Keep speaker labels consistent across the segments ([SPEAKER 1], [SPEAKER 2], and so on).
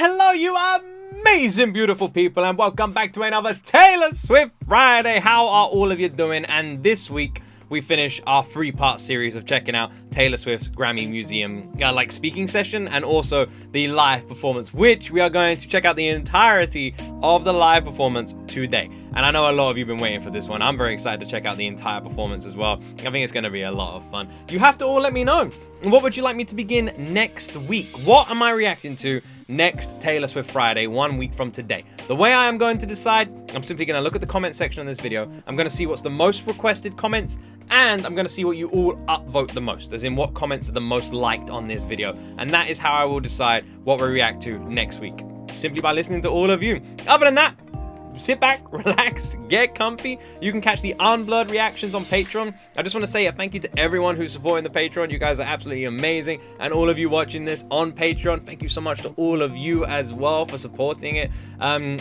[SPEAKER 1] Hello, you amazing, beautiful people, and welcome back to another Taylor Swift Friday. How are all of you doing? And this week, we finish our three-part series of checking out Taylor Swift's Grammy Museum speaking session and also the live performance, which we are going to check out the entirety of the live performance today. And I know a lot of you have been waiting for this one. I'm very excited to check out the entire performance as well. I think it's going to be a lot of fun. You have to all let me know. What would you like me to begin next week? What am I reacting to next Taylor Swift Friday, 1 week from today? The way I am going to decide, I'm simply going to look at the comment section on this video. I'm going to see what's the most requested comments, and I'm going to see what you all upvote the most, as in what comments are the most liked on this video. And that is how I will decide what we react to next week, simply by listening to all of you. Other than that, sit back, relax, get comfy. You can catch the unblurred reactions on Patreon. I just want to say a thank you to everyone who's supporting the Patreon. You guys are absolutely amazing. And all of you watching this on Patreon, thank you so much to all of you as well for supporting it.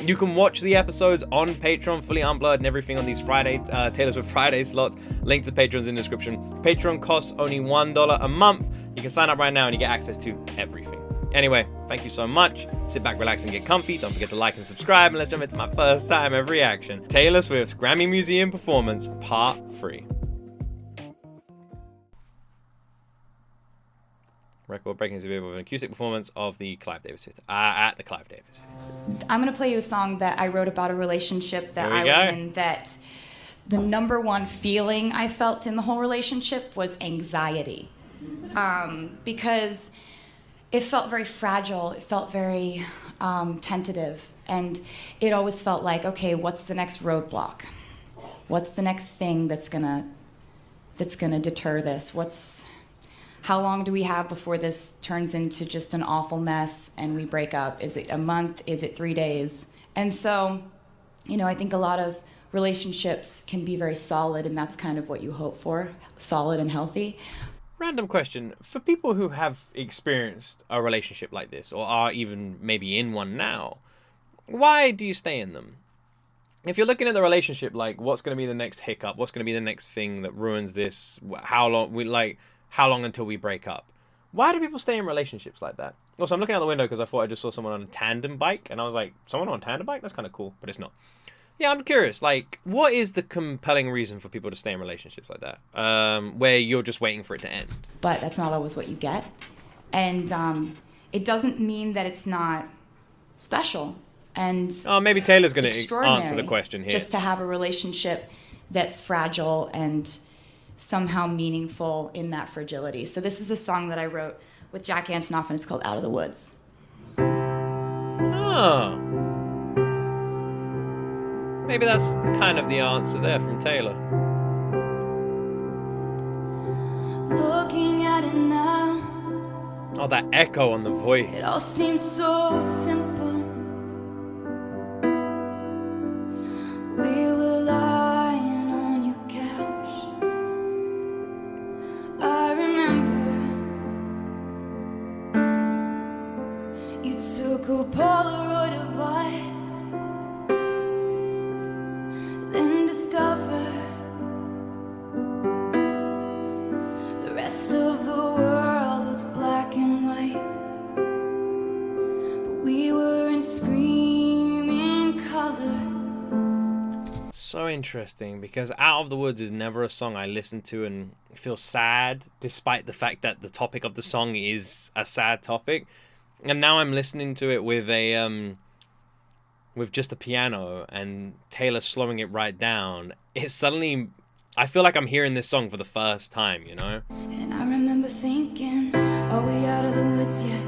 [SPEAKER 1] You can watch the episodes on Patreon, fully unblurred and everything on these Taylor Swift Friday slots. Link to Patreon's in the description. Patreon costs only $1 a month. You can sign up right now and you get access to everything. Anyway, thank you so much. Sit back, relax, and get comfy. Don't forget to like and subscribe, and let's jump into my first time of reaction. Taylor Swift's Grammy Museum Performance, Part 3. Record-breaking is with an acoustic performance of the Clive Davis Theatre, at the Clive Davis Theatre.
[SPEAKER 2] I'm going to play you a song that I wrote about a relationship that I was in, that the number one feeling I felt in the whole relationship was anxiety. Because it felt very fragile, it felt very tentative, and it always felt like, okay, what's the next roadblock? What's the next thing that's gonna deter this? How long do we have before this turns into just an awful mess and we break up? Is it a month? Is it 3 days? And so, I think a lot of relationships can be very solid, and that's kind of what you hope for, solid and healthy.
[SPEAKER 1] Random question. For people who have experienced a relationship like this, or are even maybe in one now, why do you stay in them? If you're looking at the relationship like, what's going to be the next hiccup? What's going to be the next thing that ruins this? How long until we break up? Why do people stay in relationships like that? Also, I'm looking out the window because I thought I just saw someone on a tandem bike, and I was like, someone on a tandem bike? That's kind of cool, but it's not. Yeah, I'm curious, what is the compelling reason for people to stay in relationships like that, where you're just waiting for it to end?
[SPEAKER 2] But that's not always what you get. And it doesn't mean that it's not special. And
[SPEAKER 1] maybe Taylor's going to answer the question here.
[SPEAKER 2] Just to have a relationship that's fragile and somehow meaningful in that fragility. So this is a song that I wrote with Jack Antonoff, and it's called Out of the Woods.
[SPEAKER 1] Oh. Maybe that's kind of the answer there from Taylor.
[SPEAKER 2] Looking at it now,
[SPEAKER 1] oh, that echo on the voice.
[SPEAKER 2] It all seems so simple. We were lying on your couch. I remember you took a Polaroid of us. Then discover the rest of the world was black and white, but we were in screaming color.
[SPEAKER 1] So interesting, because Out of the Woods is never a song I listen to and feel sad, despite the fact that the topic of the song is a sad topic. And now I'm listening to it with just a piano and Taylor slowing it right down. It suddenly, I feel like I'm hearing this song for the first time,
[SPEAKER 2] And I remember thinking, are we out of the woods yet?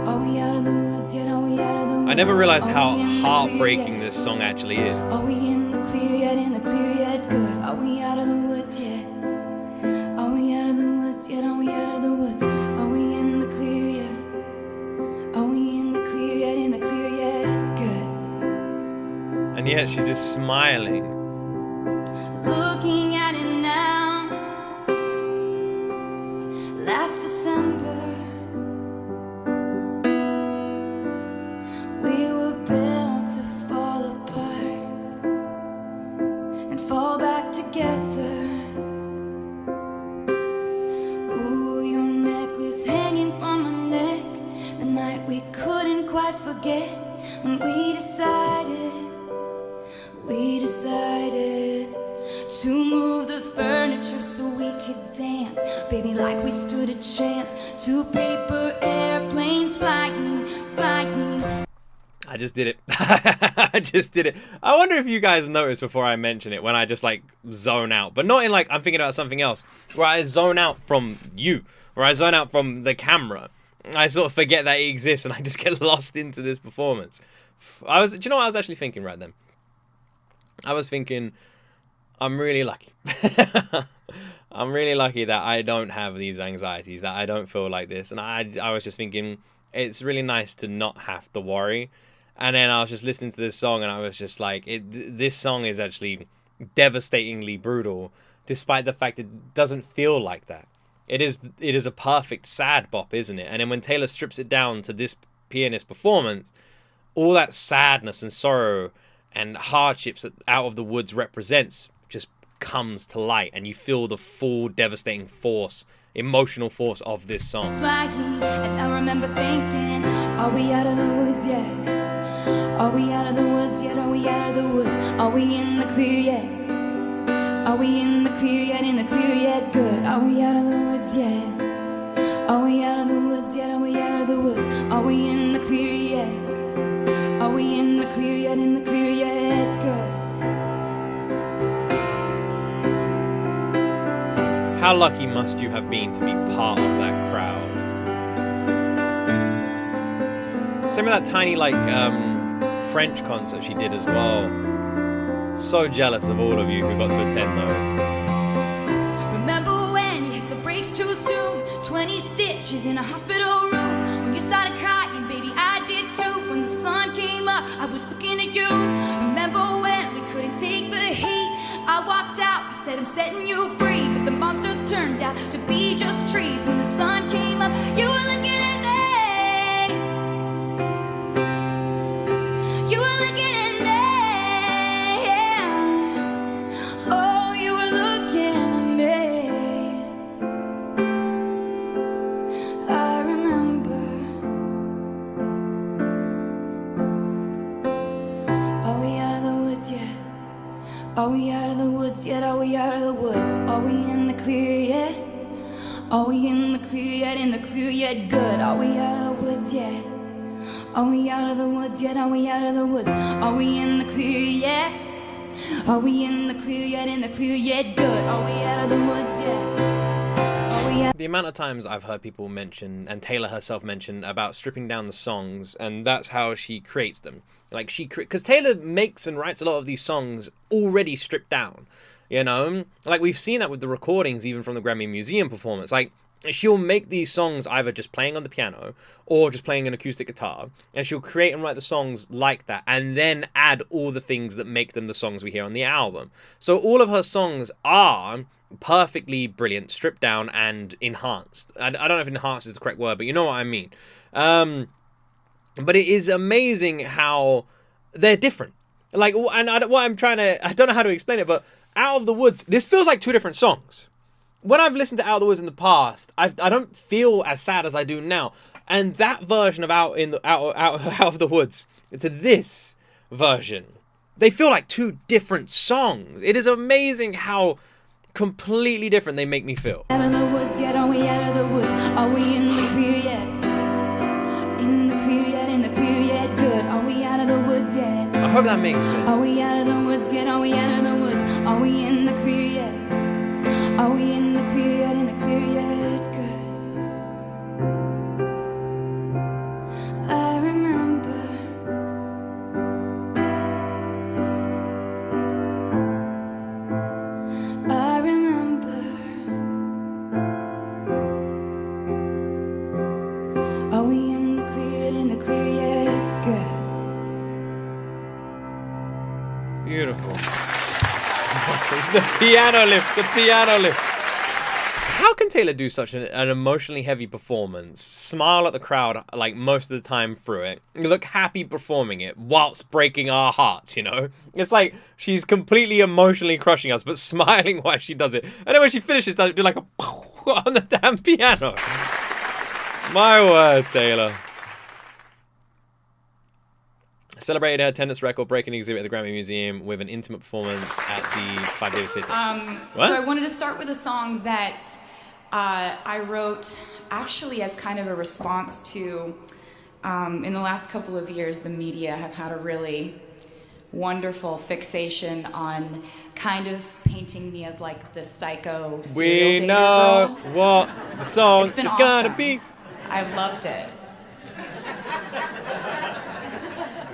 [SPEAKER 2] Are we out of the woods yet? Are we out of the woods?
[SPEAKER 1] I never realized how heartbreaking this song actually is.
[SPEAKER 2] Are we in the clear yet? In the clear yet? Good. Are we out of the woods yet? Are we out of the woods yet? Are we out of the woods? Are we in the clear yet? Are we in the clear yet? In the clear yet? Good.
[SPEAKER 1] And yet she's just smiling.
[SPEAKER 2] Looking at it now, last December, we were built to fall apart and fall back together. Ooh, your necklace hanging from my neck, the night we couldn't quite forget when we decided to move the furniture so we could dance, baby, like we stood a chance. 2 paper airplanes flying.
[SPEAKER 1] I just did it. I just did it. I wonder if you guys noticed before I mention it when I just like zone out, but not in like I'm thinking about something else, where I zone out from you, where I zone out from the camera. I sort of forget that it exists and I just get lost into this performance. Do you know what I was actually thinking right then? I was thinking, I'm really lucky. I'm really lucky that I don't have these anxieties, that I don't feel like this. And I was just thinking, it's really nice to not have to worry. And then I was just listening to this song and I was just like, this song is actually devastatingly brutal, despite the fact it doesn't feel like that. It is a perfect sad bop, isn't it? And then when Taylor strips it down to this pianist performance, all that sadness and sorrow and hardships that Out of the Woods represents just comes to light, and you feel the full devastating force, emotional force of this song.
[SPEAKER 2] Flying, and I remember thinking, are we out of the woods yet? Are we out of the woods yet? Are we out of the woods? Are we in the clear yet? Are we in the clear yet? In the clear yet? Good. Are we out of the woods yet? Are we out of the woods yet? Are we out of the woods? Are we in the clear yet? Are we in the clear yet? In the clear yet? Good.
[SPEAKER 1] How lucky must you have been to be part of that crowd? Same with that tiny like French concert she did as well. So jealous of all of you who got to attend those.
[SPEAKER 2] Remember when you hit the brakes too soon? 20 stitches in a hospital room. When you started crying, baby, I did too. When the sun came up, I was looking at you. Remember when we couldn't take the heat? I walked out, I said I'm setting you free, but the monsters turned out to be just trees. When the sun came up, you were looking at me. You were looking at me. Oh, you were looking at me. I remember. Are we out of the woods yet? Are we out of the woods yet? Are we out of the woods? Are we in the clear yet? Are we in the clear yet? In the clear yet? Good. Are we out of the woods yet? Are we out of the woods yet? Are we out of the woods? Are we in the clear yet? Are we in the clear yet? In the clear yet? Good. Are we out of the woods yet? Are we out?
[SPEAKER 1] The amount of times I've heard people mention, and Taylor herself mention, about stripping down the songs, and that's how she creates them. Like because Taylor makes and writes a lot of these songs already stripped down, you know? Like we've seen that with the recordings, even from the Grammy Museum performance. Like she'll make these songs either just playing on the piano or just playing an acoustic guitar, and she'll create and write the songs like that, and then add all the things that make them the songs we hear on the album. So all of her songs are perfectly brilliant, stripped down and enhanced. I don't know if enhanced is the correct word, but you know what I mean. But it is amazing how they're different. Like, and I don't know how to explain it, but Out of the Woods, this feels like 2 different songs. When I've listened to Out of the Woods in the past, I don't feel as sad as I do now. And that version of Out of the Woods to this version, they feel like 2 different songs. It is amazing how completely different they make me feel.
[SPEAKER 2] Out of the woods yet? Are we out of the woods? Are we in the clear yet? In the clear yet? In the clear yet? Good. Are we out of the woods yet?
[SPEAKER 1] I hope that makes sense.
[SPEAKER 2] Are we out of the woods yet? Are we out of the woods? Are we in the clear yet? Are we in the clear yet? In the clear yet? Good. I remember. I remember. Are we in the clear? In the clear yet? Good.
[SPEAKER 1] Beautiful. The piano lift. How can Taylor do such an emotionally heavy performance, smile at the crowd like most of the time through it, look happy performing it whilst breaking our hearts, you know? It's like she's completely emotionally crushing us, but smiling while she does it. And then when she finishes, does do like a on the damn piano. My word, Taylor. celebrated her attendance record-breaking exhibit at the Grammy Museum with an intimate performance at the 5 Days Theatre.
[SPEAKER 2] So I wanted to start with a song that I wrote actually as kind of a response to, in the last couple of years, the media have had a really wonderful fixation on kind of painting me as like the psycho serial
[SPEAKER 1] We
[SPEAKER 2] dater
[SPEAKER 1] know
[SPEAKER 2] girl.
[SPEAKER 1] what the song
[SPEAKER 2] It's been
[SPEAKER 1] is
[SPEAKER 2] awesome.
[SPEAKER 1] gonna be.
[SPEAKER 2] I loved it.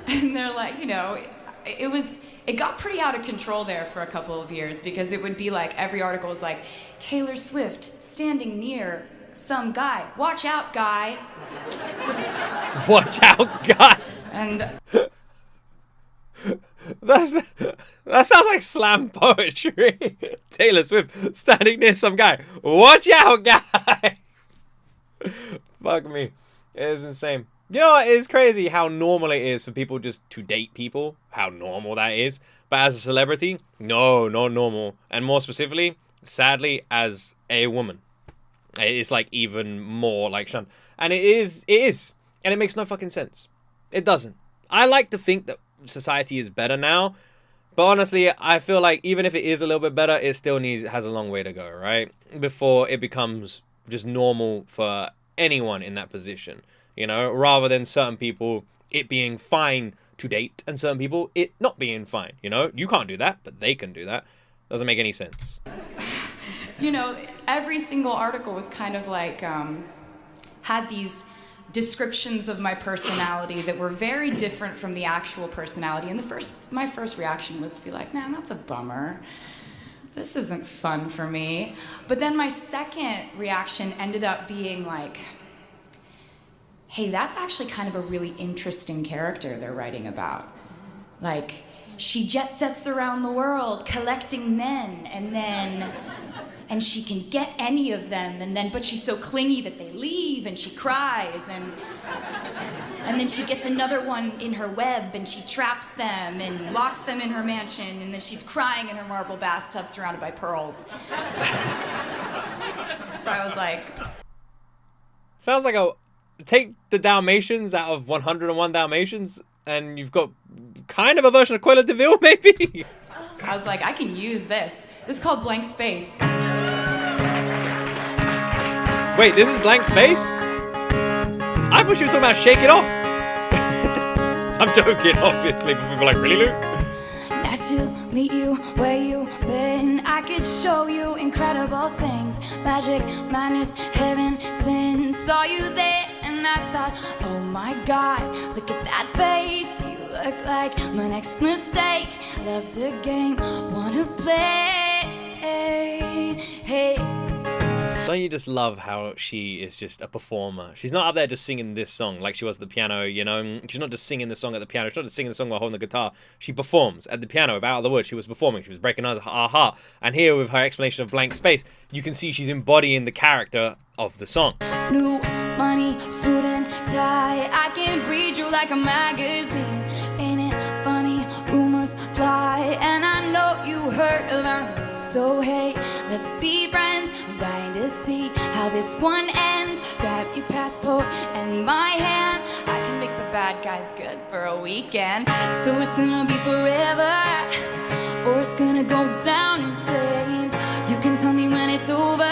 [SPEAKER 2] And they're like, you know, it got pretty out of control there for a couple of years because it would be like every article was like, Taylor Swift standing near some guy. Watch out, guy.
[SPEAKER 1] Watch out, God.
[SPEAKER 2] And
[SPEAKER 1] That sounds like slam poetry. Taylor Swift standing near some guy. Watch out, guy. Fuck me. It is insane. You know what? It's crazy how normal it is for people just to date people. How normal that is. But as a celebrity, no, not normal. And more specifically, sadly, as a woman. It's like even more like shunned. And it is. And it makes no fucking sense. It doesn't. I like to think that society is better now. But honestly, I feel like even if it is a little bit better, it still has a long way to go, right? Before it becomes just normal for anyone in that position. You know, rather than certain people it being fine to date and certain people it not being fine. You know, you can't do that, but they can do that. Doesn't make any sense.
[SPEAKER 2] you know, every single article was kind of like had these descriptions of my personality that were very different from the actual personality. And my first reaction was to be like, man, that's a bummer. This isn't fun for me. But then my second reaction ended up being like, hey, that's actually kind of a really interesting character they're writing about. Like, she jet sets around the world collecting men, and she can get any of them, but she's so clingy that they leave, and she cries, and then she gets another one in her web, and she traps them and locks them in her mansion, and then she's crying in her marble bathtub surrounded by pearls. So I was like...
[SPEAKER 1] Sounds like take the Dalmatians out of 101 Dalmatians, and you've got kind of a version of Cruella de Vil, maybe?
[SPEAKER 2] I was like, I can use this. This is called Blank Space.
[SPEAKER 1] Wait, this is Blank Space? I thought she was talking about Shake It Off. I'm joking, obviously, but people are like, really, Luke?
[SPEAKER 2] Nice to meet you, where you been? I could show you incredible things. Magic, madness, heaven, sin. Saw you there and I thought, oh my God, look at that face. You look like my next mistake. Love's a game, wanna play. Hey.
[SPEAKER 1] Don't you just love how she is just a performer? She's not up there just singing this song like she was at the piano, you know? She's not just singing the song at the piano. She's not just singing the song while holding the guitar. She performs at the piano with Out of the Woods. She was performing. She was breaking our heart. And here with her explanation of Blank Space, you can see she's embodying the character of the song.
[SPEAKER 2] New money, suit and tie. I can read you like a magazine. Ain't it funny? Rumors fly. And I know you heard about me. So hey, let's be friends. I'm dying to see how this one ends. Grab your passport and my hand. I can make the bad guys good for a weekend. So it's gonna be forever, or it's gonna go down in flames. You can tell me when it's over,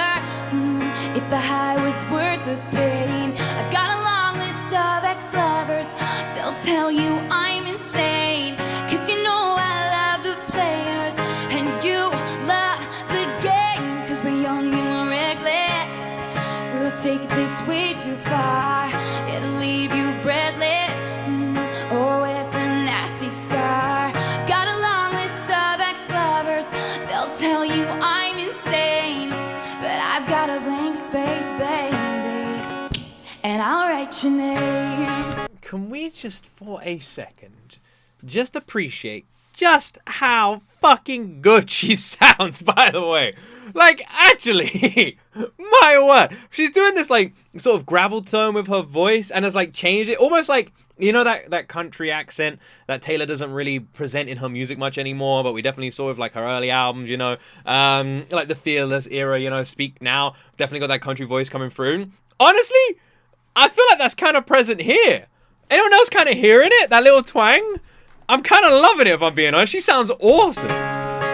[SPEAKER 2] if the high was worth the pain. I've got a long list of ex-lovers. They'll tell you I'm insane. Cause you know I love the players, and you love the game. Cause we're young and we're reckless. We'll take this way too far. It'll leave you breathless, or with a nasty scar. Got a long list of ex-lovers. They'll tell you I'm insane, but I've got a blank space, baby, and I'll write your name.
[SPEAKER 1] Can we just for a second just appreciate just how fucking good she sounds, by the way? Like, actually, my word. She's doing this, like, sort of gravel tone with her voice and has, like, changed it. Almost like, you know, that country accent that Taylor doesn't really present in her music much anymore, but we definitely saw with, like, her early albums, you know. Like, the Fearless era, you know, Speak Now. Definitely got that country voice coming through. Honestly, I feel like that's kind of present here. Anyone else kind of hearing it? That little twang? I'm kind of loving it, if I'm being honest. She sounds awesome. And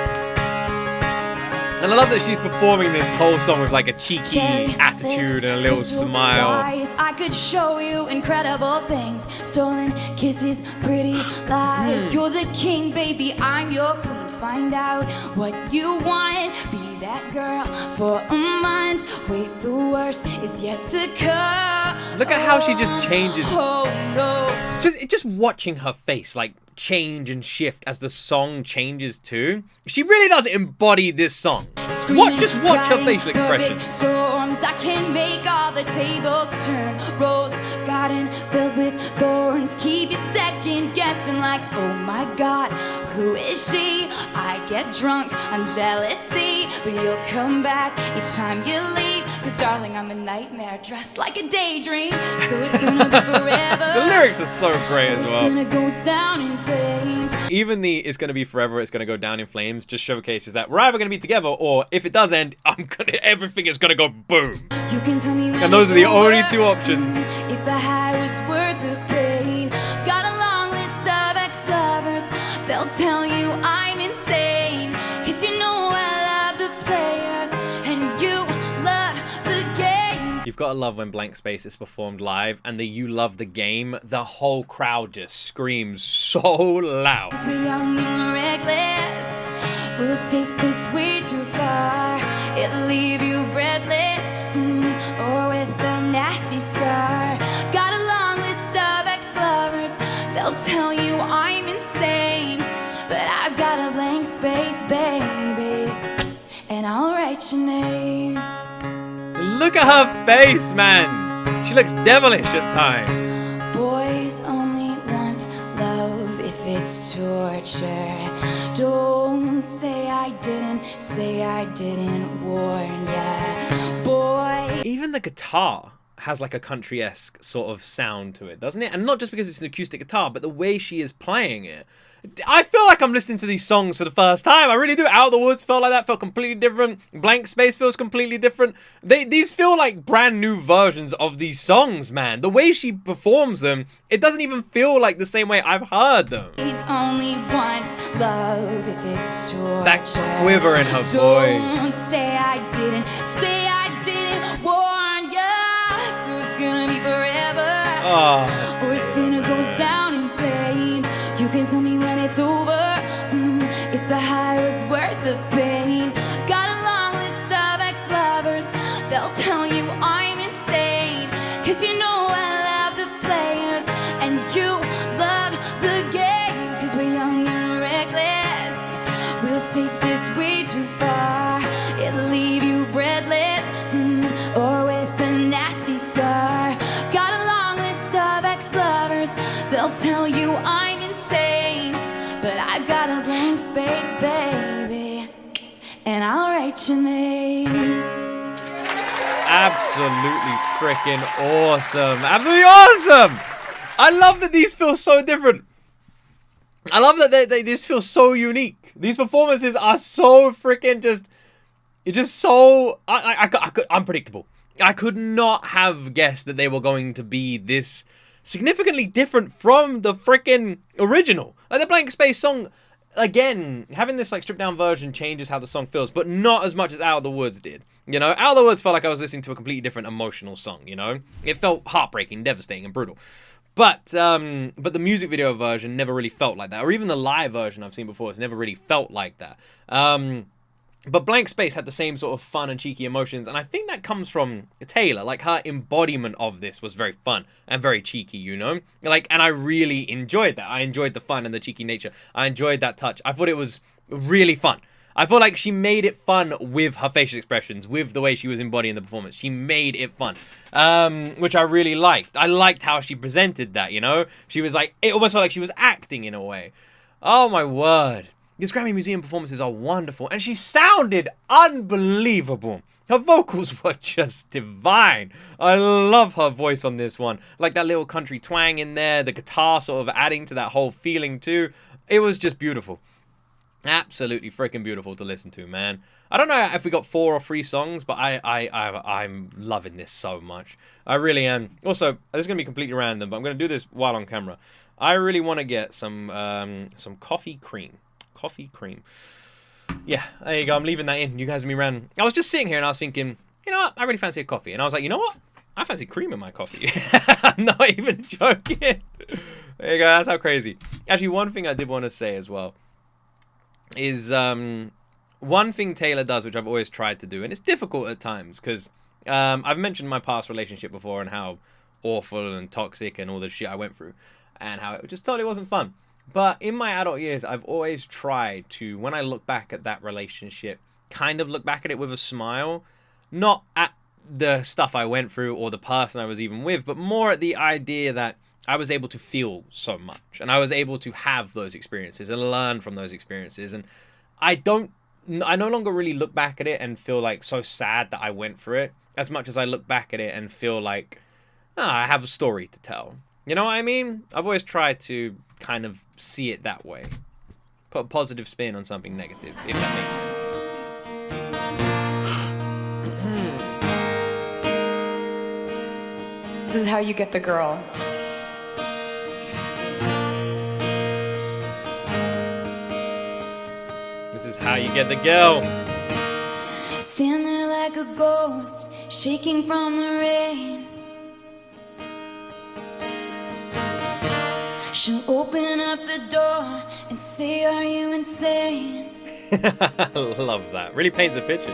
[SPEAKER 1] I love that she's performing this whole song with like a cheeky attitude and a little smile.
[SPEAKER 2] I could show you incredible things. Stolen kisses, pretty lies. You're the king, baby, I'm your queen. Find out what you want. Be that girl for a month. Wait, the worst is yet to come.
[SPEAKER 1] Look at how she just changes.
[SPEAKER 2] Oh no.
[SPEAKER 1] Just watching her face like change and shift as the song changes too. She really does embody this song. Just watch her facial expression.
[SPEAKER 2] Storms, I can make all the tables turn. Rose garden filled with thorns. Keep you second guessing like, oh my God, who is she? I get drunk on jealousy, but you'll come back each time you leave. Cause darling, I'm a nightmare dressed like a daydream. So it's gonna be forever.
[SPEAKER 1] The lyrics are so great as well.
[SPEAKER 2] It's gonna go down in flames.
[SPEAKER 1] Even the "it's gonna be forever, it's gonna go down in flames" just showcases that we're either gonna be together, or if it does end, everything is gonna go boom.
[SPEAKER 2] You can tell me when
[SPEAKER 1] And those are
[SPEAKER 2] it's
[SPEAKER 1] the only
[SPEAKER 2] over.
[SPEAKER 1] two options.
[SPEAKER 2] If the high was worth the pain. Got a long list of ex-lovers. They'll tell you I'm insane. Cause you know I love the players and you love the game.
[SPEAKER 1] You've got to love when Blank Space is performed live and the "you love the game," the whole crowd just screams so loud.
[SPEAKER 2] Cause we're young and reckless. We'll take this way too far. It'll leave you breathless, or with a nasty scar. Got a long list of ex-lovers. They'll tell you I'm insane, but I've got a blank space, baby, and I'll write your name.
[SPEAKER 1] Look at her face, man. She looks devilish at times.
[SPEAKER 2] Boys only want love if it's torture. Don't say I didn't warn ya, boy.
[SPEAKER 1] Even the guitar has like a country-esque sort of sound to it, doesn't it? And not just because it's an acoustic guitar, but the way she is playing it. I feel like I'm listening to these songs for the first time. I really do. Out of the Woods felt like that, felt completely different. Blank Space feels completely different. These feel like brand new versions of these songs, man. The way she performs them, it doesn't even feel like the same way I've heard them.
[SPEAKER 2] He's only wants love if it's torture.
[SPEAKER 1] That quiver in her
[SPEAKER 2] Don't
[SPEAKER 1] voice.
[SPEAKER 2] say I didn't warn ya. So it's gonna be forever.
[SPEAKER 1] Oh,
[SPEAKER 2] Or it's gonna go down in flames. You can tell me when it's over, if the high was worth the pain. Got a long list of ex-lovers. They'll tell you I'm insane. Cause you know I love the players and you love the game. Cause we're young and reckless. We'll take this way too far. It'll leave you breathless, or with a nasty scar. Got a long list of ex-lovers. They'll tell you I'm insane, but I've got a blank space, baby, and I'll write your name.
[SPEAKER 1] absolutely freaking awesome. Absolutely awesome. I love that these feel so different. I love that they just feel so unique. These performances are so freaking just so unpredictable. I could not have guessed that they were going to be this significantly different from the freaking original. Like the Blank Space song, again, having this like stripped down version changes how the song feels, but not as much as Out of the Woods did. You know, Out of the Woods felt like I was listening to a completely different emotional song, you know? It felt heartbreaking, devastating, and brutal. But the music video version never really felt like that, or even the live version I've seen before, it's never really felt like that. But Blank Space had the same sort of fun and cheeky emotions, and I think that comes from Taylor. Like, her embodiment of this was very fun and very cheeky, you know? Like, and I really enjoyed that. I enjoyed the fun and the cheeky nature. I enjoyed that touch. I thought it was really fun. I feel like she made it fun with her facial expressions, with the way she was embodying the performance. She made it fun, which I really liked. I liked how she presented that, you know? She was like, it almost felt like she was acting in a way. Oh my word. These Grammy Museum performances are wonderful, and she sounded unbelievable. Her vocals were just divine. I love her voice on this one. Like that little country twang in there, the guitar sort of adding to that whole feeling too. It was just beautiful. Absolutely freaking beautiful to listen to, man. I don't know if we got 4 or 3 songs, but I'm loving this so much. I really am. Also, this is going to be completely random, but I'm going to do this while on camera. I really want to get some coffee cream. Coffee cream. Yeah, there you go. I'm leaving that in. You guys and me ran. I was just sitting here and I was thinking, you know what? I really fancy a coffee. And I was like, you know what? I fancy cream in my coffee. I'm not even joking. There you go. That's how crazy. Actually, one thing I did want to say as well is one thing Taylor does, which I've always tried to do, and it's difficult at times because I've mentioned my past relationship before and how awful and toxic and all the shit I went through and how it just totally wasn't fun. But in my adult years, I've always tried to, when I look back at that relationship, kind of look back at it with a smile. Not at the stuff I went through or the person I was even with, but more at the idea that I was able to feel so much. And I was able to have those experiences and learn from those experiences. And I no longer really look back at it and feel like so sad that I went through it, as much as I look back at it and feel like, I have a story to tell. You know what I mean? I've always tried to kind of see it that way. Put a positive spin on something negative, if that makes sense.
[SPEAKER 2] This is how you get the girl.
[SPEAKER 1] This is how you get the girl.
[SPEAKER 2] Stand there like a ghost, shaking from the rain. She'll open up the door and say, are you insane?
[SPEAKER 1] I love that. Really paints a picture.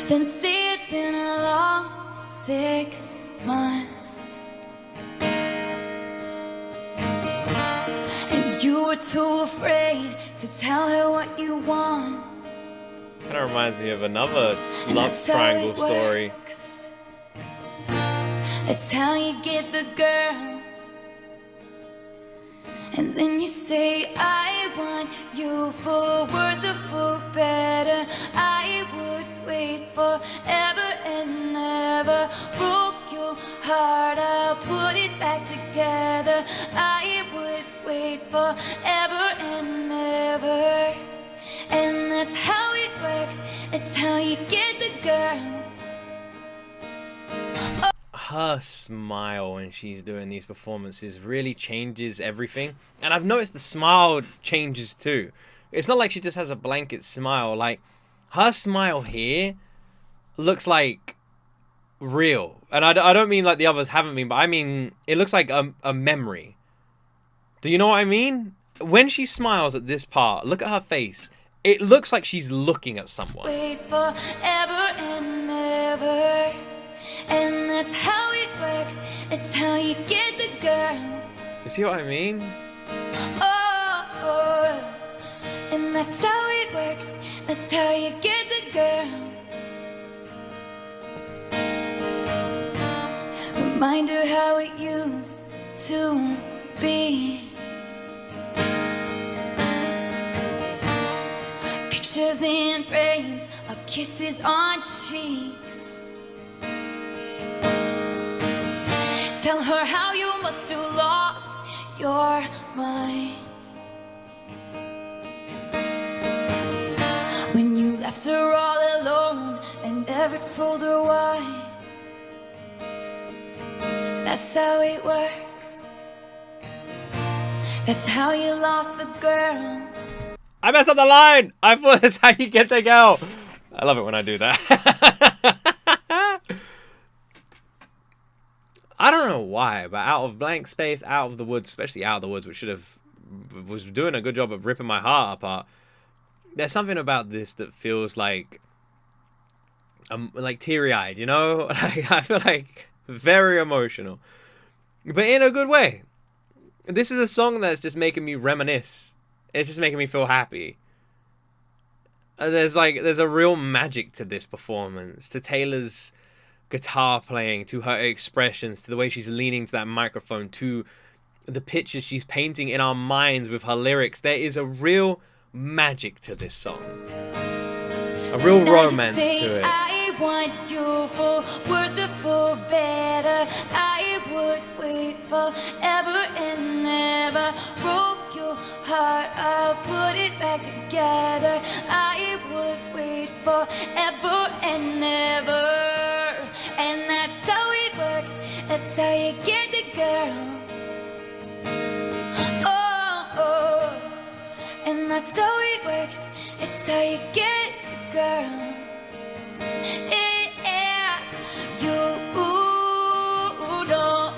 [SPEAKER 2] Then say it's been a long 6 months and you were too afraid to tell her what you want.
[SPEAKER 1] Kind of reminds me of another love triangle story.
[SPEAKER 2] That's how you get the girl. And then you say, I want you for worse or for better. I would wait forever and ever. Broke your heart, I'll put it back together. I would wait forever and ever. And that's how it works. That's how you get the girl.
[SPEAKER 1] Her smile when she's doing these performances really changes everything. And I've noticed the smile changes too. It's not like she just has a blanket smile. Like, her smile here looks like real. And I don't mean like the others haven't been, but I mean, it looks like a memory. Do you know what I mean? When she smiles at this part, look at her face. It looks like she's looking at someone.
[SPEAKER 2] Wait forever and ever. And that's how it works. It's how you get the girl.
[SPEAKER 1] You see what I mean?
[SPEAKER 2] Oh, and that's how it works. That's how you get the girl. Remind her how it used to be. Pictures in frames of kisses on cheeks. Tell her how you must have lost your mind when you left her all alone and never told her why. That's how it works. That's how you lost the girl.
[SPEAKER 1] I messed up the line! I thought that's how you get the girl. I love it when I do that. I don't know why, but out of blank space, out of the woods, especially out of the woods, which was doing a good job of ripping my heart apart. There's something about this that feels like teary-eyed, you know? Like, I feel like very emotional, but in a good way. This is a song that's just making me reminisce. It's just making me feel happy. There's a real magic to this performance, to Taylor's guitar playing, to her expressions, to the way she's leaning to that microphone, to the pictures she's painting in our minds with her lyrics. There is a real magic to this song, a real romance to it.
[SPEAKER 2] I want you for worse or for better. I would wait forever and ever. Broke your heart, I'll put it back together. I would wait forever and ever. And that's how it works. That's how you get the girl. that's how it works. It's how you get the girl. Yeah, you know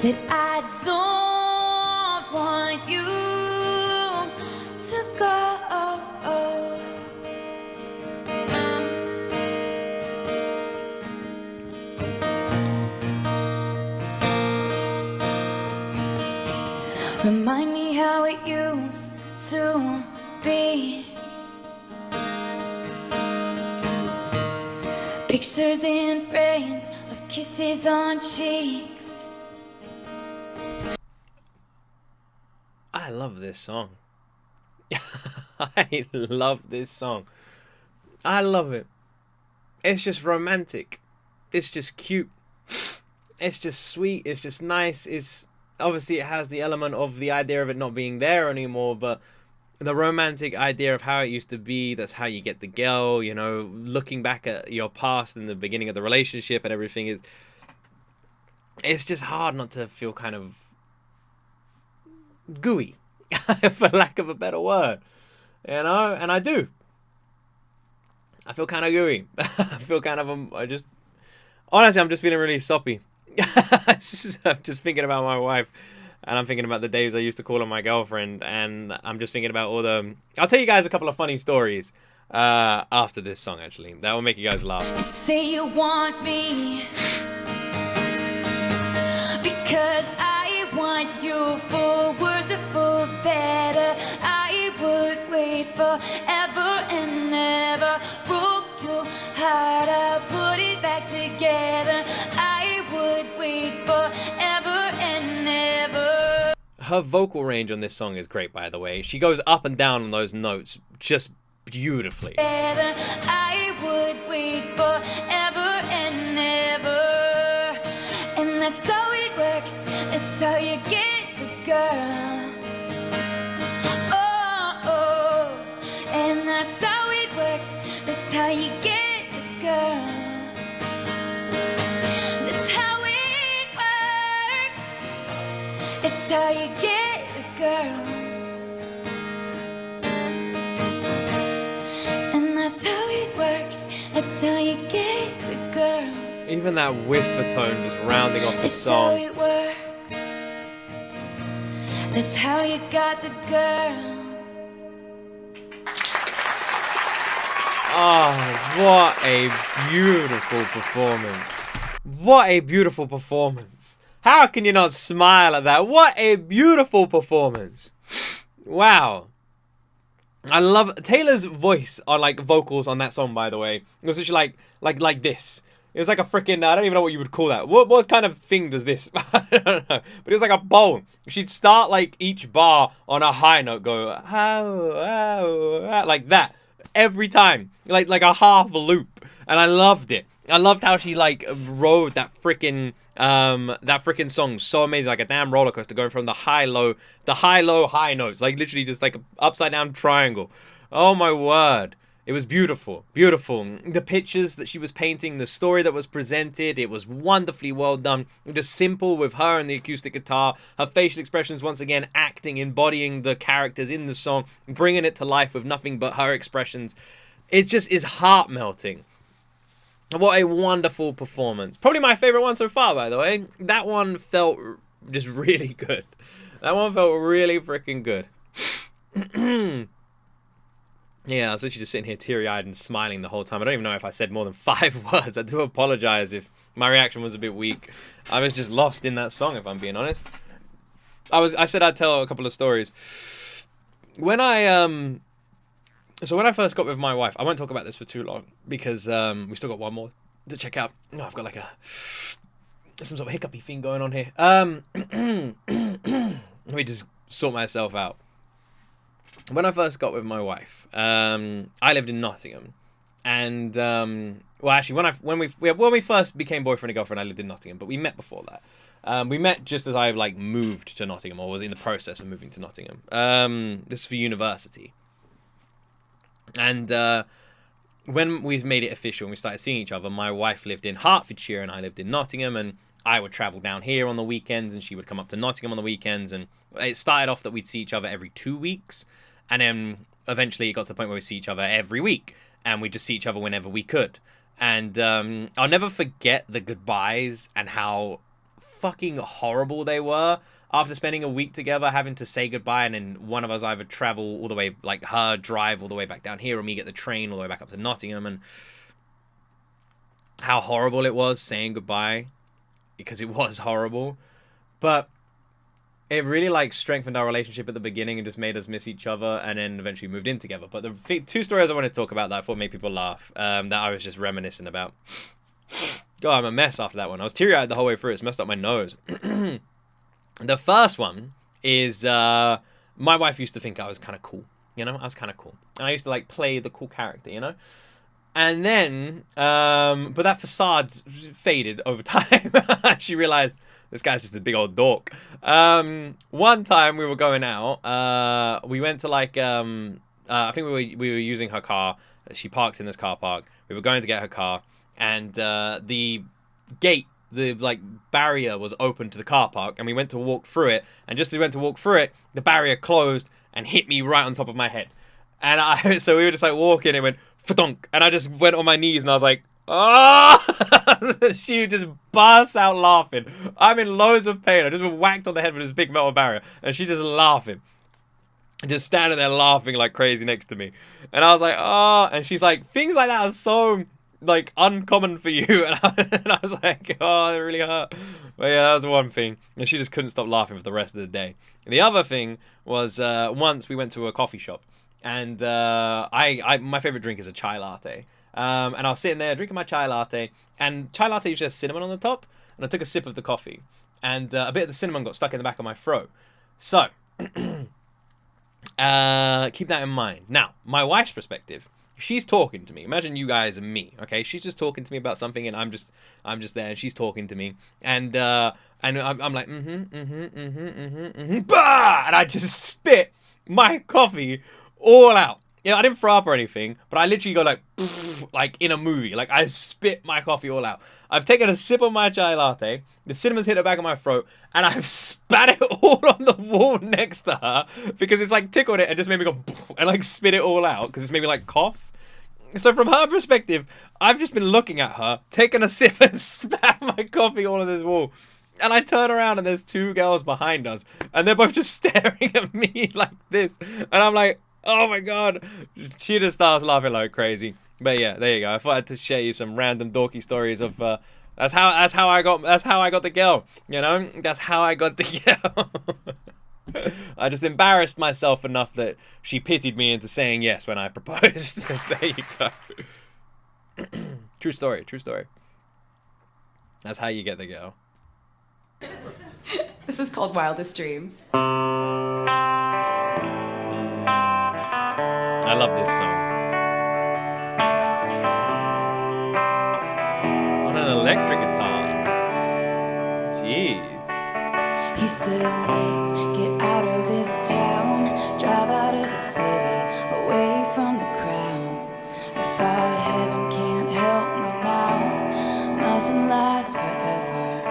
[SPEAKER 2] that I don't want you to go. Remind me how it used to be. Pictures in frames of kisses on cheeks.
[SPEAKER 1] I love this song. I love this song. I love it. It's just romantic. It's just cute. It's just sweet. It's just nice. It's obviously it has the element of the idea of it not being there anymore, but the romantic idea of how it used to be, that's how you get the girl, you know, looking back at your past and the beginning of the relationship and everything, is it's just hard not to feel kind of gooey, for lack of a better word, you know. And I do. I feel kind of gooey. I feel kind of honestly, I'm just feeling really soppy. I'm just thinking about my wife, and I'm thinking about the days I used to call her my girlfriend, and I'm just thinking about all the... I'll tell you guys a couple of funny stories after this song, actually. That will make you guys laugh.
[SPEAKER 2] You say you want me because I want you, for worse or for better. I would wait forever and ever. Broke your heart, I'll put it back together. I would wait forever and ever.
[SPEAKER 1] Her vocal range on this song is great, by the way. She goes up and down on those notes just beautifully.
[SPEAKER 2] I would wait forever and ever. And that's how it works. That's how you get the girl. Oh, and that's how it works. That's how you get the girl. That's how it works. It's how you get the girl. And that's how it works. That's how you get the girl.
[SPEAKER 1] Even that whisper tone just rounding off the
[SPEAKER 2] It's
[SPEAKER 1] song.
[SPEAKER 2] how it works. That's how you got the girl.
[SPEAKER 1] Oh, what a beautiful performance. What a beautiful performance. How can you not smile at that? What a beautiful performance. Wow. I love Taylor's voice on like vocals on that song, by the way. It was literally like this. It was like a freaking, I don't even know what you would call that. What kind of thing does this? I don't know. But it was like a bowl. She'd start like each bar on a high note, go, like that. Every time. Like a half loop. And I loved it. I loved how she like rode that freaking song so amazing, like a damn roller coaster, going from the high low high notes, like literally just like an upside down triangle. Oh my word. It was beautiful, beautiful. The pictures that she was painting, the story that was presented, it was wonderfully well done. Just simple with her and the acoustic guitar, her facial expressions once again acting, embodying the characters in the song, bringing it to life with nothing but her expressions. It just is heart melting. What a wonderful performance. Probably my favorite one so far, by the way. That one felt just really good. That one felt really freaking good. Yeah, I was literally just sitting here teary-eyed and smiling the whole time. I don't even know if I said more than 5 words. I do apologize if my reaction was a bit weak. I was just lost in that song, if I'm being honest. I said I'd tell a couple of stories. When I first got with my wife, I won't talk about this for too long because we still got one more to check out. No, I've got like some sort of hiccupy thing going on here. Let me just sort myself out. When I first got with my wife, I lived in Nottingham, and well, actually, when we first became boyfriend and girlfriend, I lived in Nottingham, but we met before that. We met just as I like moved to Nottingham, or was in the process of moving to Nottingham. This is for university, and when we made it official and we started seeing each other, my wife lived in Hertfordshire and I lived in Nottingham, and I would travel down here on the weekends and she would come up to Nottingham on the weekends. And it started off that we'd see each other every 2 weeks. And then eventually it got to the point where we see each other every week. And we just see each other whenever we could. And I'll never forget the goodbyes and how fucking horrible they were. After spending a week together, having to say goodbye, and then one of us either travel all the way, like her drive all the way back down here, or me get the train all the way back up to Nottingham, and how horrible it was saying goodbye, because it was horrible. But it really like strengthened our relationship at the beginning and just made us miss each other, and then eventually moved in together. But the two stories I want to talk about that I thought made people laugh, that I was just reminiscing about. God, I'm a mess after that one. I was teary-eyed the whole way through. It's messed up my nose. The first one is my wife used to think I was kind of cool. You know, I was kind of cool. And I used to like play the cool character, you know? And then, but that facade faded over time. She realized this guy's just a big old dork. One time we were going out. We went to like, I think we were using her car. She parks in this car park. We were going to get her car. And the gate, the like barrier was open to the car park, and we went to walk through it, and just as we went to walk through it, the barrier closed and hit me right on top of my head. And so we were just like walking, it went fa-donk, and I just went on my knees, and I was like, oh! She just burst out laughing. I'm in loads of pain. I just been whacked on the head with this big metal barrier, and she just laughing. Just standing there laughing like crazy next to me. And I was like, oh, and she's like, things like that are so like uncommon for you. And I was like, oh, that really hurt. But yeah, that was one thing. And she just couldn't stop laughing for the rest of the day. And the other thing was once we went to a coffee shop, and my favorite drink is a chai latte. And I was sitting there drinking my chai latte, and chai latte usually has cinnamon on the top. And I took a sip of the coffee, and a bit of the cinnamon got stuck in the back of my throat. So keep that in mind. Now, my wife's perspective. She's talking to me. Imagine you guys and me, okay? She's just talking to me about something, and I'm just there, and she's talking to me, and I'm like, bah! And I just spit my coffee all out. Yeah, I didn't throw up or anything, but I literally go like in a movie. Like, I spit my coffee all out. I've taken a sip of my chai latte, the cinnamon's hit the back of my throat, and I've spat it all on the wall next to her because it's like tickled it and just made me go and like spit it all out because it's made me like cough. So from her perspective, I've just been looking at her, taking a sip and spat my coffee all on this wall. And I turn around and there's two girls behind us, and they're both just staring at me like this. And I'm like, oh my God. She just starts laughing like crazy. But yeah, there you go. I thought I'd share you some random dorky stories of that's how I got the girl. You know? That's how I got the girl. I just embarrassed myself enough that she pitied me into saying yes when I proposed. There you go. True story. That's how you get the girl.
[SPEAKER 2] This is called Wildest Dreams.
[SPEAKER 1] I love this song. On an electric guitar. Jeez.
[SPEAKER 2] He said, let's get out of this town, drive out of the city, away from the crowds. I thought heaven can't help me now, nothing lasts forever.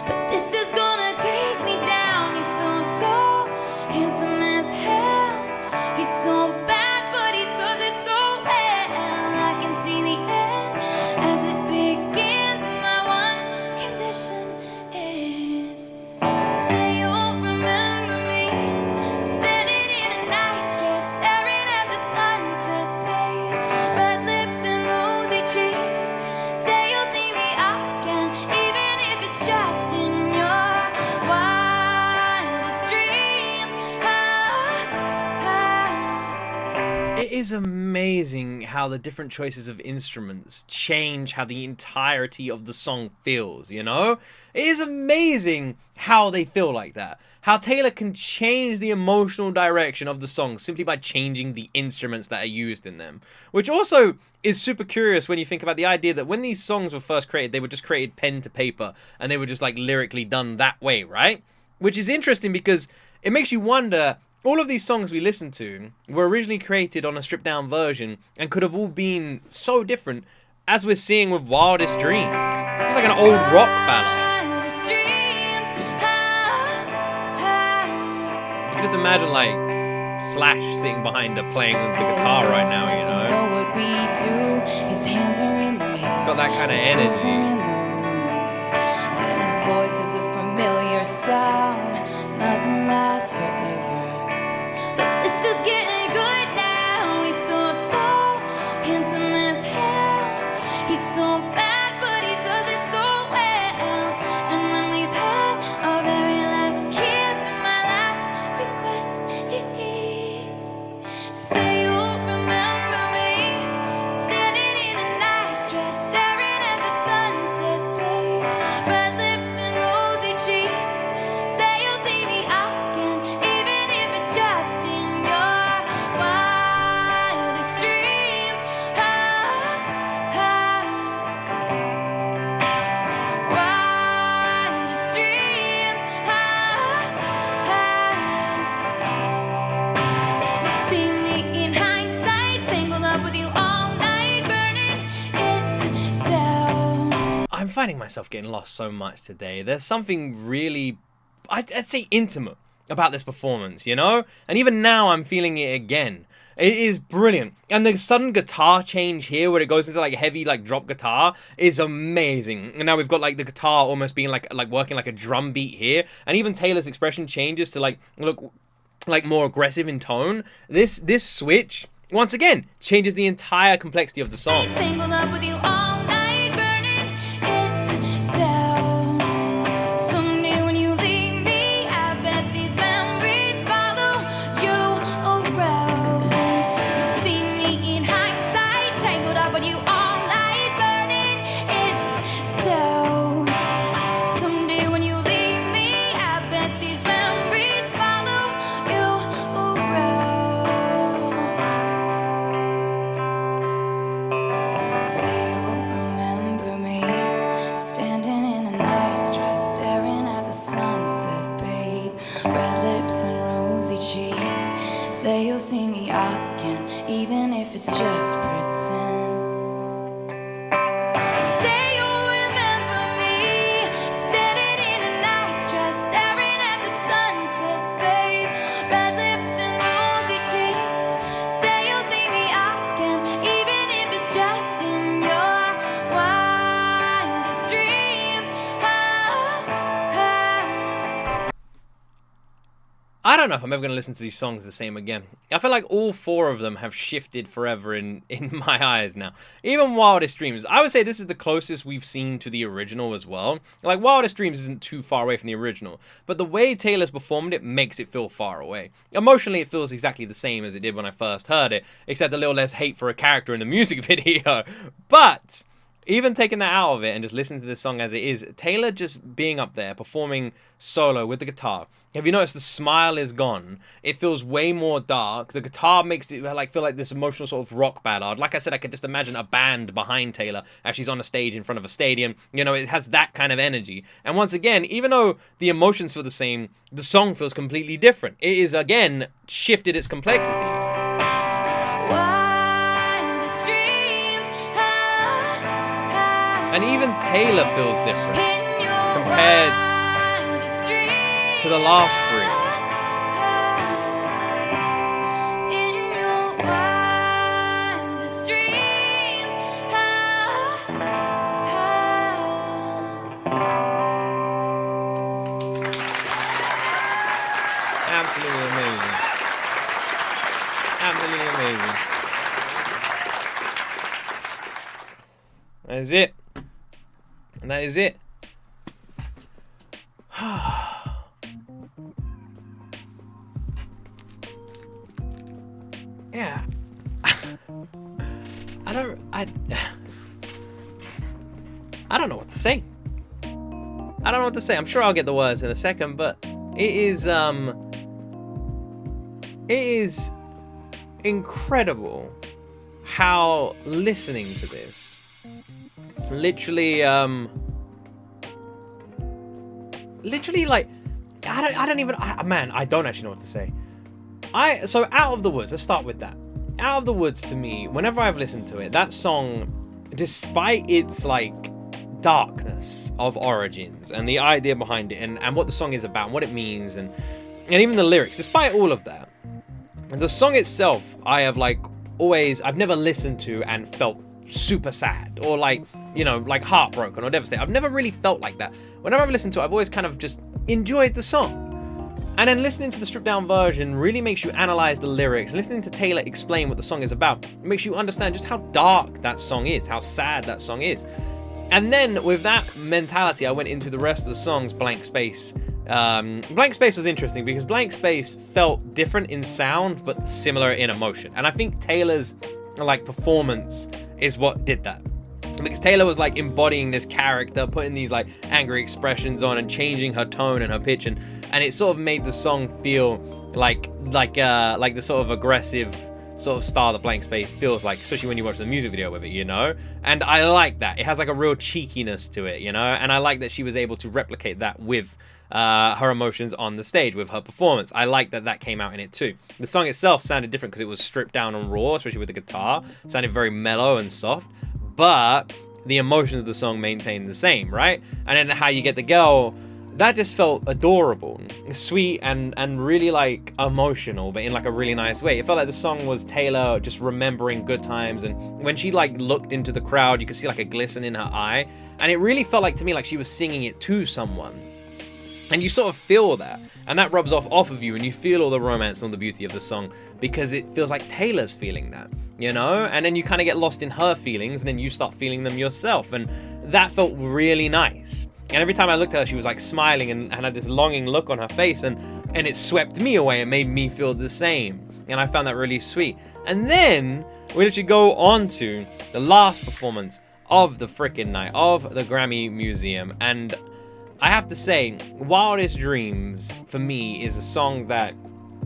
[SPEAKER 2] But this is gonna take me down. He's so tall, handsome as hell. He's so bad, but he does it so well. I can see the end as it begins. My one condition is, say you'll remember me, standing in a nice dress, staring at the sunset, babe. Red lips and rosy cheeks. Say you'll see me again, even if it's just in your wildest dreams.
[SPEAKER 1] It is amazing how the different choices of instruments change how the entirety of the song feels, you know? It is amazing how they feel like that. How Taylor can change the emotional direction of the song simply by changing the instruments that are used in them. Which also is super curious when you think about the idea that when these songs were first created, they were just created pen to paper, and they were just like lyrically done that way, right? Which is interesting because it makes you wonder, all of these songs we listen to were originally created on a stripped down version and could have all been so different, as we're seeing with Wildest Dreams. It was like an old rock ballad. just imagine like Slash sitting behind her playing the guitar right now, you know? It's got that kind of energy.
[SPEAKER 2] And his voice is a familiar sound. Nothing lasts forever. But this is getting good now. He's so tall, handsome as hell. He's so bad, but he does it so well. And when we've had our very last kiss, and my last request is, say you'll remember me, standing in a nice dress, staring at the sunset, babe. Red lips and rosy cheeks. Say you'll see me again, even if it's just in your wildest dreams. Wildest dreams. You'll see me in hindsight, tangled up with you all night, burning it down.
[SPEAKER 1] I'm finding myself getting lost so much today. There's something really, I'd say, intimate about this performance, you know? And even now, I'm feeling it again. It is brilliant. And the sudden guitar change here, where it goes into like heavy, like drop guitar, is amazing. And now we've got like the guitar almost being like working like a drum beat here. And even Taylor's expression changes to like look like more aggressive in tone. This switch, once again, changes the entire complexity of the song.
[SPEAKER 2] Tangled up with you all night, burning it down. Someday when you leave me, I bet these memories follow you around. You'll see me in hindsight, tangled up with you all night, burning it down. Someday when you leave me, I bet these memories follow you around. Say you'll remember me, standing in a nice dress, staring at the sunset, babe. Red lips and rosy cheeks. Say you'll see me again, even if it's just pretend. Say you'll remember me, standing in a nice dress, staring at the sunset, babe. Red lips and rosy cheeks. Say you'll see me again, even if it's just in your wildest dreams.
[SPEAKER 1] I don't know if I'm ever going to listen to these songs the same again. I feel like all four of them have shifted forever in my eyes now. Even Wildest Dreams, I would say this is the closest we've seen to the original as well. Like, Wildest Dreams isn't too far away from the original, but the way Taylor's performed it makes it feel far away. Emotionally, it feels exactly the same as it did when I first heard it, except a little less hate for a character in the music video. But even taking that out of it and just listening to this song as it is, Taylor just being up there, performing solo with the guitar. Have you noticed the smile is gone? It feels way more dark. The guitar makes it like feel like this emotional sort of rock ballad. Like I said, I could just imagine a band behind Taylor as she's on a stage in front of a stadium. You know, it has that kind of energy. And once again, even though the emotions feel the same, the song feels completely different. It is, again, shifted its complexity.
[SPEAKER 2] Wildest dreams.
[SPEAKER 1] And even Taylor feels different
[SPEAKER 2] In your
[SPEAKER 1] compared
[SPEAKER 2] wildest dreams.
[SPEAKER 1] to the last three.
[SPEAKER 2] In your wildest dreams.
[SPEAKER 1] Absolutely amazing. Absolutely amazing. That is it. And that is it. Yeah. I don't know what to say. I don't know what to say. I'm sure I'll get the words in a second, but it is incredible how listening to this literally like I don't actually know what to say. So Out of the Woods, let's start with that. Out of the Woods, to me, whenever I've listened to it, that song, despite its like darkness of origins and the idea behind it and what the song is about and what it means and and even the lyrics, despite all of that, the song itself, I have like I've never listened to and felt super sad or like, you know, like heartbroken or devastated. I've never really felt like that. Whenever I've listened to it, I've always kind of just enjoyed the song. And then listening to the stripped down version really makes you analyze the lyrics. Listening to Taylor explain what the song is about makes you understand just how dark that song is, how sad that song is. And then with that mentality, I went into the rest of the songs, Blank Space. Blank Space was interesting because Blank Space felt different in sound, but similar in emotion. And I think Taylor's like performance is what did that. Because Taylor was like embodying this character, putting these like angry expressions on and changing her tone and her pitch, and it sort of made the song feel like the sort of aggressive sort of style that Blank Space feels like, especially when you watch the music video with it, you know? And I like that. It has like a real cheekiness to it, you know? And I like that she was able to replicate that with her emotions on the stage, with her performance. I like that that came out in it too. The song itself sounded different because it was stripped down and raw, especially with the guitar. It sounded very mellow and soft, but the emotions of the song maintained the same, right? And then How You Get the Girl, that just felt adorable, sweet, and really like emotional, but in like a really nice way. It felt like the song was Taylor just remembering good times, and when she like looked into the crowd, you could see like a glisten in her eye, and it really felt like to me like she was singing it to someone. And you sort of feel that, and that rubs off of you, and you feel all the romance and all the beauty of the song because it feels like Taylor's feeling that, you know? And then you kind of get lost in her feelings, and then you start feeling them yourself, and that felt really nice. And every time I looked at her, she was like smiling and had this longing look on her face, and it swept me away. It made me feel the same, and I found that really sweet. And then we literally go on to the last performance of the frickin' night, of the Grammy Museum, and I have to say, Wildest Dreams, for me, is a song that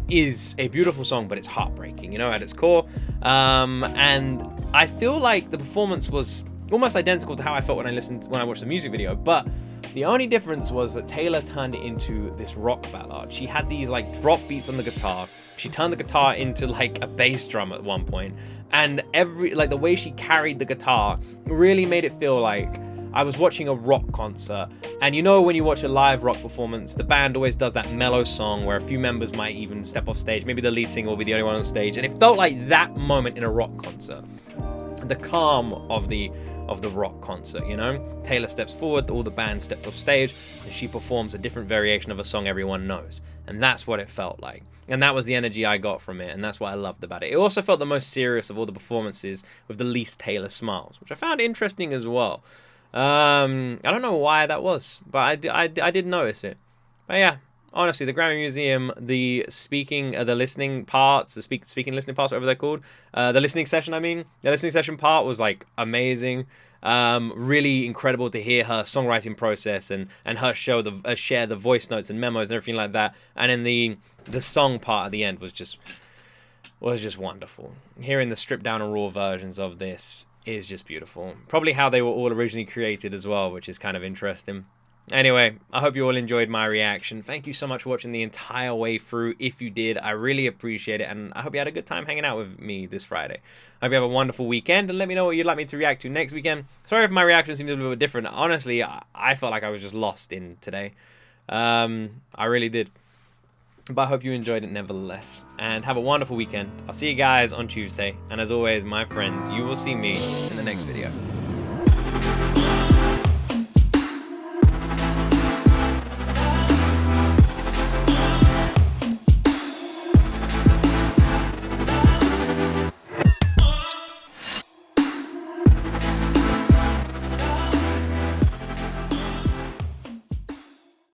[SPEAKER 1] is a beautiful song, but it's heartbreaking, you know, at its core. And I feel like the performance was almost identical to how I felt when I watched the music video, but the only difference was that Taylor turned it into this rock ballad. She had these like drop beats on the guitar. She turned the guitar into like a bass drum at one point, and the way she carried the guitar really made it feel like I was watching a rock concert. And you know, when you watch a live rock performance, the band always does that mellow song where a few members might even step off stage. Maybe the lead singer will be the only one on stage. And it felt like that moment in a rock concert. The calm of the rock concert, you know? Taylor steps forward, all the band stepped off stage, and she performs a different variation of a song everyone knows. And that's what it felt like. And that was the energy I got from it, and that's what I loved about it. It also felt the most serious of all the performances, with the least Taylor smiles, which I found interesting as well. I don't know why that was, but I did notice it. But yeah, honestly, the Grammy Museum, the listening parts, the speaking listening parts, whatever they're called, the listening session, the listening session part was like amazing. Really incredible to hear her songwriting process and her share the voice notes and memos and everything like that. And then the song part at the end was just wonderful. Hearing the stripped down and raw versions of this is just beautiful. Probably how they were all originally created as well, which is kind of interesting. Anyway, I hope you all enjoyed my reaction. Thank you so much for watching the entire way through. If you did, I really appreciate it, and I hope you had a good time hanging out with me this Friday. I hope you have a wonderful weekend, and let me know what you'd like me to react to next weekend. Sorry if my reaction seemed a little bit different. Honestly, I felt like I was just lost in today. I really did. But I hope you enjoyed it nevertheless, and have a wonderful weekend. I'll see you guys on Tuesday, and as always, my friends, you will see me in the next video.